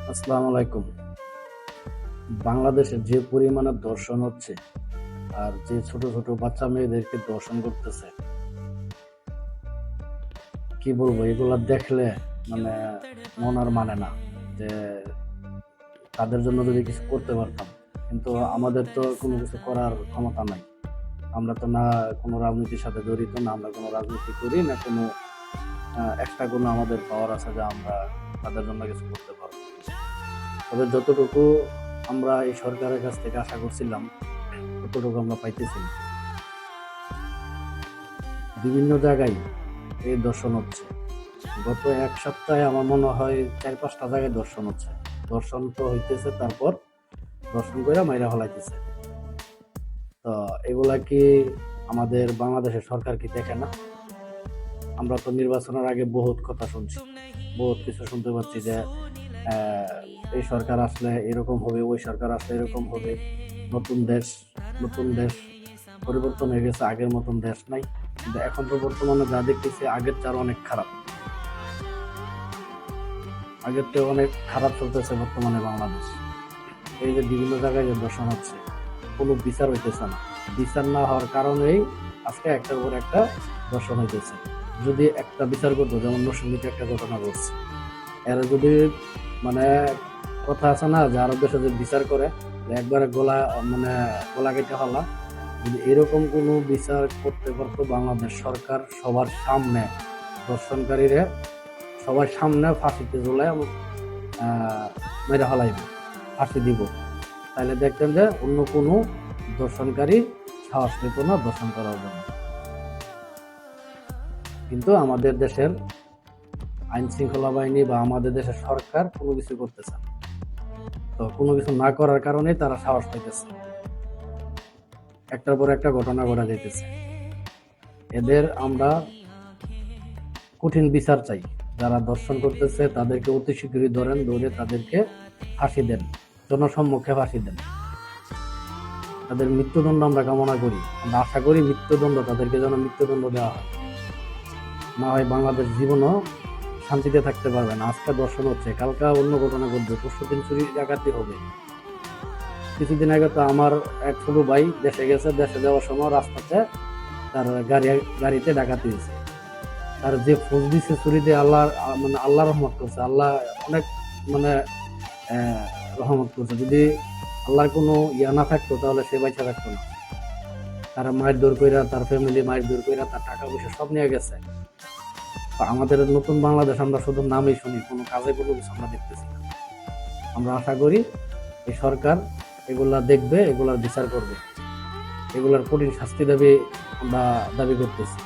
আসসালামু আলাইকুম। বাংলাদেশে যে পরিমাণে ধর্ষণ হচ্ছে আর যে ছোট ছোট বাচ্চা মেয়েদেরকে ধর্ষণ করতেছে, কি বলবো, এগুলা দেখলে মানে মন আর মানে না যে তাদের জন্য যদি কিছু করতে পারতাম, কিন্তু আমাদের তো কোনো কিছু করার ক্ষমতা নাই। আমরা তো না কোনো রাজনীতির সাথে জড়িত, না আমরা কোনো রাজনীতি করি, না কোনো এক্সট্রা কোনো আমাদের পাওয়ার আছে যে আমরা তাদের জন্য কিছু করতে পারবো। তবে যতটুকু আমরা এই সরকারের কাছ থেকে আশা করছিলাম ততটুকু আমরা পাইতেছি না। বিভিন্ন জায়গায় এই দর্শন হচ্ছে। গত এক সপ্তাহে আমার মনে হয় 4-5টা জায়গায় দর্শন হচ্ছে। দর্শন তো হইতেছে, তারপর দর্শন করে মাইরা ফেলাইতেছে। তো এগুলা কি আমাদের বাংলাদেশের সরকার কি দেখে না? আমরা তো নির্বাচনের আগে বহুত কথা শুনছি, বহুত কিছু শুনতে পাচ্ছি যে এই সরকার আসলে এরকম হবে, ওই সরকার আসলে এরকম হবে, নতুন দেশ নতুন দেশ পরিবর্তন হয়ে গেছে, আগের মতন দেশ নাই। কিন্তু এখন তো বর্তমানে যা দেখতেছি আগের চার অনেক খারাপ, আগের চেয়ে অনেক খারাপ চলতেছে বর্তমানে বাংলাদেশ। এই যে বিভিন্ন জায়গায় যে দর্শন হচ্ছে, কোনো বিচার হইতেছে না। বিচার না হওয়ার কারণেই আজকে একটার পর একটা দর্শন হইতেছে। যদি একটা বিচার করতো, যেমন নরসিংদীতে একটা ঘটনা ঘটছে, এরা যদি মানে কথা আছে না যে আরব দেশে যে বিচার করে একবারে গলা কেটে হলা, যদি এরকম কোনো বিচার করতে পারতো বাংলাদেশ সরকার, সবার সামনে দর্শনকারীরা সবার সামনে ফাঁসিতে ঝুলায় মেরে হলাইব, ফাঁসি দিব, তাহলে দেখতেন যে অন্য কোনো দর্শনকারী সাহস পেত না দর্শন করার জন্য। কিন্তু আমাদের দেশের আইন শৃঙ্খলা বাহিনী বা আমাদের দেশের সরকার কোনো কিছু করতেছে না। তো কোনো কিছু না করার কারণে তারা সাহস পাইতেছে, একটার পর একটা ঘটনা ঘটা যাইতেছে। এদের আমরা কঠিন বিচার চাই। যারা দর্শন করতেছে তাদেরকে অতি শীঘ্রই ধরে তাদেরকে ফাঁসি দেন, জনসম্মুখে ফাঁসি দেন। তাদের মৃত্যুদণ্ড আমরা কামনা করি, আমরা আশা করি মৃত্যুদণ্ড, তাদেরকে যেন মৃত্যুদণ্ড দেওয়া হয়, না হয় বাংলাদেশ জীবনও শান্তিতে থাকতে পারবে না। আজকে দর্শন হচ্ছে, কালকা অন্য ঘটনা ঘটবে, পরশুদিন চুরি ডাকাতি হবে। কিছুদিন আগে তো আমার এক ছোট ভাই দেশে গেছে, দেশে যাওয়ার সময় রাস্তাতে তার গাড়িতে ডাকাতি হয়েছে। তার যে ফোঁস দিছে চুরি দিয়ে, আল্লাহ রহমত করছে, আল্লাহ অনেক মানে রহমত করছে। যদি আল্লাহর কোনো ইয়া না থাকতো তাহলে সে বাইচা থাকতো না। তারা মায়ের দৌড় কইরা, তার ফ্যামিলি মায়ের দৌড় কইরা, তার টাকা পয়সা সব নিয়ে গেছে। আমাদের নতুন বাংলাদেশ আমরা শুধু নামই শুনি, কোনো কাজে কোনো কিছু আমরা দেখতেছি না। আমরা আশা করি এই সরকার এগুলা দেখবে, এগুলার বিচার করবে, এগুলার কঠিন শাস্তি আমরা দাবি করতেছি।